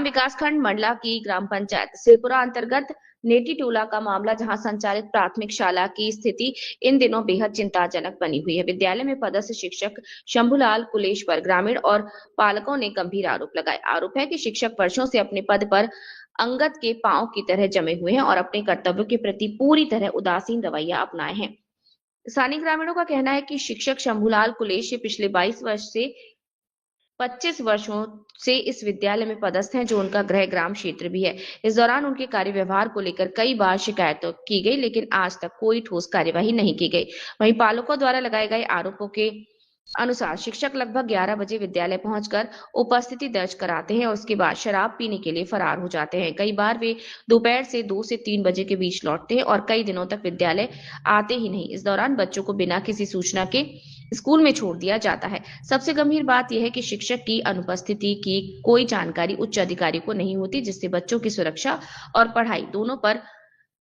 ग्राम विकास खंड मंडला की ग्राम पंचायत सिरपुरा अंतर्गत नेटी टोला का मामला, जहां संचालित प्राथमिक शाला की स्थिति इन दिनों बेहद चिंताजनक बनी हुई है। विद्यालय में पदस्थ शिक्षक शंभूलाल कुलेश पर ग्रामीण और पालकों ने गंभीर आरोप लगाए। आरोप है कि शिक्षक वर्षों से अपने पद पर अंगद के पांव की तरह जमे हुए हैं और अपने कर्तव्यों के प्रति पूरी तरह उदासीन रवैया अपनाए हैं। स्थानीय ग्रामीणों का कहना है कि शिक्षक शंभूलाल कुलेश पिछले 22 वर्ष से 25 वर्षों से इस विद्यालय में पदस्थ हैं, जो उनका गृह ग्राम क्षेत्र भी है। इस दौरान उनके कार्य व्यवहार को लेकर कई बार शिकायत की गई, लेकिन आज तक कोई ठोस कार्यवाही नहीं की गई। वहीं पालकों द्वारा लगाए गए आरोपों के अनुसार शिक्षक लगभग 11 बजे विद्यालय पहुंचकर उपस्थिति दर्ज कराते हैं और उसके बाद शराब पीने के लिए फरार हो जाते हैं। कई बार वे दोपहर से 2 से 3 बजे के बीच लौटते हैं और कई दिनों तक विद्यालय आते ही नहीं। इस दौरान बच्चों को बिना किसी सूचना के स्कूल में छोड़ दिया जाता है। सबसे गंभीर बात यह है कि शिक्षक की अनुपस्थिति की कोई जानकारी उच्च अधिकारी को नहीं होती, जिससे बच्चों की सुरक्षा और पढ़ाई दोनों पर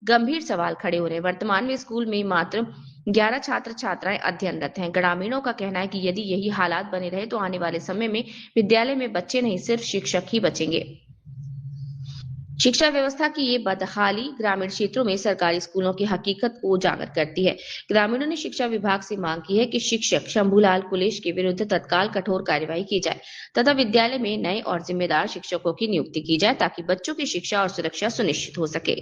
गंभीर सवाल खड़े हो रहे हैं। वर्तमान में स्कूल में मात्र 11 छात्र छात्राएं अध्ययनरत हैं। ग्रामीणों का कहना है कि यदि यही हालात बने रहे तो आने वाले समय में विद्यालय में बच्चे नहीं, सिर्फ शिक्षक ही बचेंगे। शिक्षा व्यवस्था की ये बदहाली ग्रामीण क्षेत्रों में सरकारी स्कूलों की हकीकत को उजागर करती है। ग्रामीणों ने शिक्षा विभाग से मांग की है कि शिक्षक शंभूलाल कुलेश के विरुद्ध तत्काल कठोर कार्यवाही की जाए तथा विद्यालय में नए और जिम्मेदार शिक्षकों की नियुक्ति की जाए, ताकि बच्चों की शिक्षा और सुरक्षा सुनिश्चित हो सके।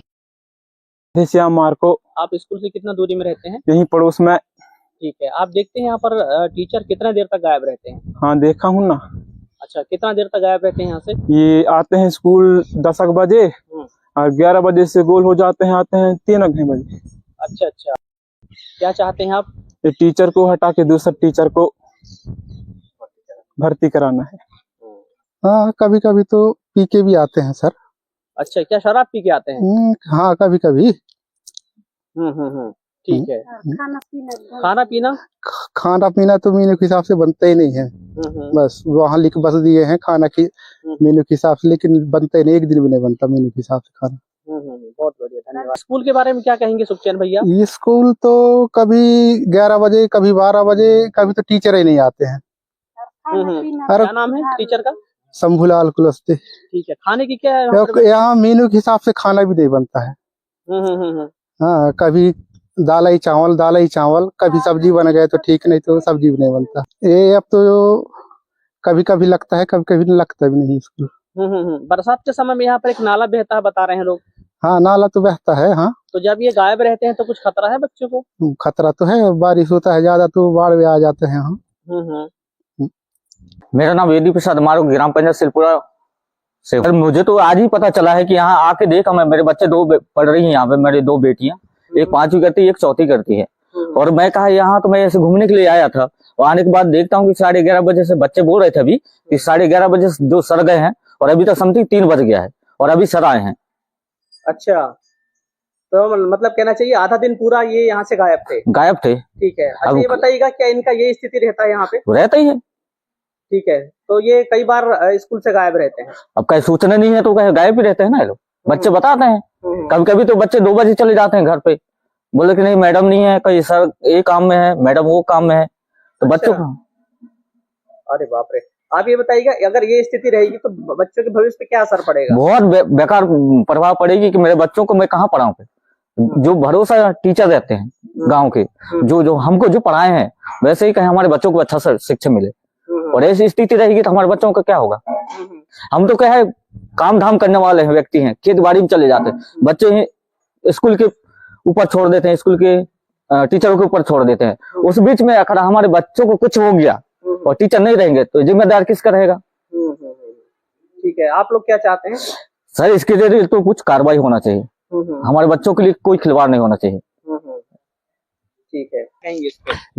श्याम मार्को। आप स्कूल से कितना दूरी में रहते हैं? यहीं पड़ोस में। ठीक है। आप देखते हैं यहाँ पर टीचर कितना देर तक गायब रहते हैं? हाँ, देखा हूँ ना। अच्छा, कितना देर तक गायब रहते हैं यहाँ से? ये आते हैं स्कूल 10 बजे और 11 बजे से गोल हो जाते हैं, आते हैं 3 बजे। अच्छा अच्छा, क्या चाहते हैं आप? ये टीचर को हटा के दूसरे टीचर को भर्ती कराना है। हाँ, कभी कभी तो पी के भी आते हैं सर। अच्छा, क्या शराब पी के आते हैं? हाँ, कभी कभी। ठीक है। खाना पीना तो मेनू के हिसाब से बनता ही नहीं है। बस वहाँ लिख बस दिए हैं खाना की मेनू के हिसाब से, लेकिन बनता ही नहीं, एक दिन भी नहीं बनता मेनू के हिसाब से खाना। बहुत बढ़िया, धन्यवाद। स्कूल के बारे में क्या कहेंगे सुखचैन भैया? ये स्कूल तो कभी 11 बजे, कभी 12 बजे, कभी तो टीचर ही नहीं आते हैं। क्या नाम है टीचर का? शंभूलाल कुलेश। ठीक है। खाने की क्या है यहाँ मेनू के हिसाब से खाना भी नहीं बनता है। हाँ, कभी दाल ही चावल, कभी सब्जी बन गए तो ठीक, नहीं तो सब्जी भी नहीं बनता। ये अब तो कभी कभी लगता है, कभी कभी लगता भी नहीं स्कूल। बरसात के समय में यहाँ पर एक नाला बहता है, बता रहे हैं लोग। हाँ, नाला तो बहता है। हाँ, तो जब ये गायब रहते हैं तो कुछ खतरा है बच्चों को? खतरा तो है, बारिश होता है ज्यादा तो बाढ़ में आ जाते हैं। हाँ। मेरा नाम वेदी प्रसाद मारो, ग्राम पंचायत सिरपुरा से। मुझे तो आज ही पता चला है कि यहाँ आके देखा मैं, मेरे बच्चे 2 पढ़ रही हैं यहाँ पे, मेरी 2 बेटियां, एक 5वीं करती है, एक 4वीं करती है। और मैं कहा यहाँ तो मैं ऐसे घूमने के लिए आया था, और आने के बाद देखता हूँ कि 11:30 बजे से बच्चे बोल रहे थे अभी कि 11:30 बजे जो सर गए हैं और अभी तक समथिंग 3 बज गया है और अभी सर आए हैं। अच्छा, तो मतलब कहना चाहिए आधा दिन पूरा ये यहाँ से गायब थे। ठीक है। अच्छा, ये बताइएगा क्या इनका ये स्थिति रहता है यहाँ पे? रहता ही है। ठीक है। तो ये कई बार स्कूल से गायब रहते हैं। अब कहीं सूचना नहीं है तो कहीं गायब भी रहते हैं ना ये लोग, बच्चे बताते हैं। कभी कभी तो बच्चे 2 बजे चले जाते हैं घर पे, बोले कि नहीं मैडम नहीं है, कहीं सर ये काम में है, मैडम वो काम में है, तो बच्चों का। अरे बाप रे। आप ये बताइएगा अगर ये स्थिति रहेगी तो बच्चों के भविष्य पे क्या असर पड़ेगा? बहुत बेकार प्रभाव पड़ेगी कि मेरे बच्चों को मैं कहाँ पढ़ाऊं। जो भरोसा टीचर रहते हैं गांव के, जो हमको जो पढ़ाए हैं, वैसे ही कहीं हमारे बच्चों को अच्छा शिक्षा मिले। और ऐसी स्थिति रहेगी तो हमारे बच्चों का क्या होगा? हम तो क्या है, काम धाम करने वाले हैं व्यक्ति हैं, खेती बाड़ी में चले जाते हैं, बच्चे स्कूल के ऊपर छोड़ देते हैं, स्कूल के टीचरों के ऊपर छोड़ देते हैं। उस बीच में अगर हमारे बच्चों को कुछ हो गया और टीचर नहीं रहेंगे तो जिम्मेदार किसका रहेगा? ठीक है। आप लोग क्या चाहते हैं? सर, इसके लिए तो कुछ कार्रवाई होना चाहिए, हमारे बच्चों के लिए कोई खिलवाड़ नहीं होना चाहिए। ठीक है।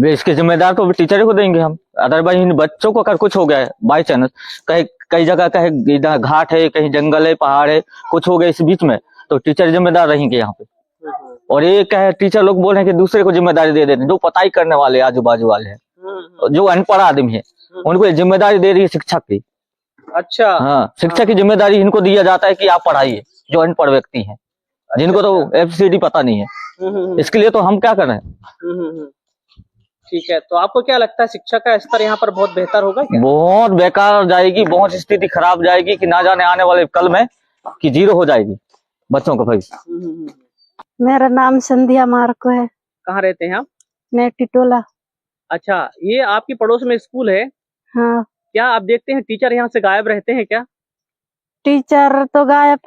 इसके जिम्मेदार तो टीचर को देंगे हम, अदरवाइज इन बच्चों को अगर कुछ हो गया है बाई चांस, कई जगह कहीं इधर घाट है, कहीं जंगल है, पहाड़ है, कुछ हो गया इस बीच में, तो टीचर जिम्मेदार रहेंगे यहाँ पे। और ये क्या है, टीचर लोग बोल रहे हैं कि दूसरे को जिम्मेदारी दे देते हैं, जो पताई करने वाले आजू बाजू वाले हैं, जो अनपढ़ आदमी है, उनको जिम्मेदारी दे रही है शिक्षक की। अच्छा। हाँ, शिक्षक की जिम्मेदारी इनको दिया जाता है कि आप पढ़ाइए, जो अनपढ़ व्यक्ति है, जिनको तो FCD पता नहीं है। इसके लिए तो हम क्या कर रहे हैं? ठीक है, तो आपको क्या लगता है शिक्षा का स्तर यहाँ पर बहुत बेहतर होगा क्या? बहुत बेकार जाएगी, बहुत स्थिति खराब जाएगी कि ना जाने आने वाले कल में कि जीरो हो जाएगी बच्चों का भविष्य। मेरा नाम संध्या मार्को है। कहाँ रहते हैं आप? नेटी टोला। अच्छा, ये आपकी पड़ोस में स्कूल है? हाँ। क्या आप देखते हैं टीचर यहाँ से गायब रहते हैं क्या? टीचर तो गायब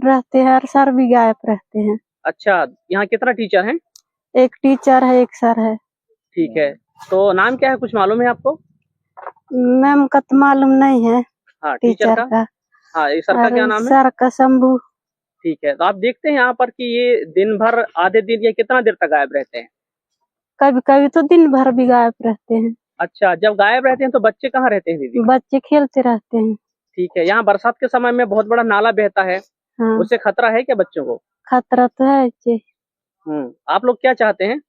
रहते हैं और सर भी गायब रहते हैं। अच्छा, यहाँ कितना टीचर हैं? एक टीचर है, एक सर है। ठीक है, तो नाम क्या है, कुछ मालूम है आपको? मैम का तो मालूम नहीं है। हाँ, टीचर का। हाँ, ये सर का क्या नाम है? सर का शंभू। ठीक है, तो आप देखते हैं यहाँ पर कि ये दिन भर, आधे दिन या कितना देर तक गायब रहते हैं? कभी कभी तो दिन भर भी गायब रहते हैं। अच्छा, जब गायब रहते हैं तो बच्चे कहाँ रहते हैं दीदी? बच्चे खेलते रहते हैं। ठीक है, यहाँ बरसात के समय में बहुत बड़ा नाला बहता है। हाँ। उससे खतरा है क्या बच्चों को? खतरा तो है जी। आप लोग क्या चाहते हैं?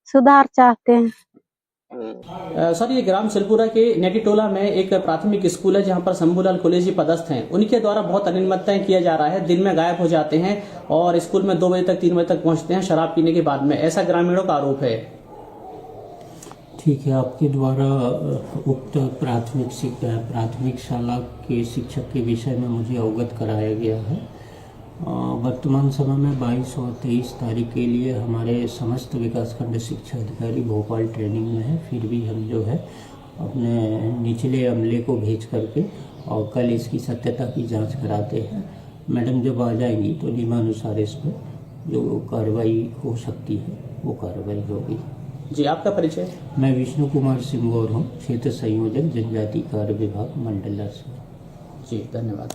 सुधार चाहते हैं। सर, ये ग्राम सिलपुरा के नेटी टोला में एक प्राथमिक स्कूल है जहां पर शंभूलाल कुलेश जी पदस्थ हैं। उनके द्वारा बहुत अनियमितताएं किया जा रहा है। दिन में गायब हो जाते हैं और स्कूल में 2 बजे तक 3 बजे तक पहुंचते हैं शराब पीने के बाद में, ऐसा ग्रामीणों का आरोप है। ठीक है, आपके द्वारा उक्त प्राथमिक शाला के शिक्षक के विषय में मुझे अवगत कराया गया है। वर्तमान समय में 22 और 23 तारीख के लिए हमारे समस्त विकासखंड शिक्षा अधिकारी भोपाल ट्रेनिंग में है। फिर भी हम जो है अपने निचले अमले को भेज करके और कल इसकी सत्यता की जांच कराते हैं। मैडम जब आ जाएंगी तो नियमानुसार इस पर जो कार्रवाई हो सकती है वो कार्रवाई होगी। जी, आपका परिचय? मैं विष्णु कुमार सिंगौर हूँ, क्षेत्र संयोजक जनजाति कार्य विभाग मंडला से। जी, धन्यवाद।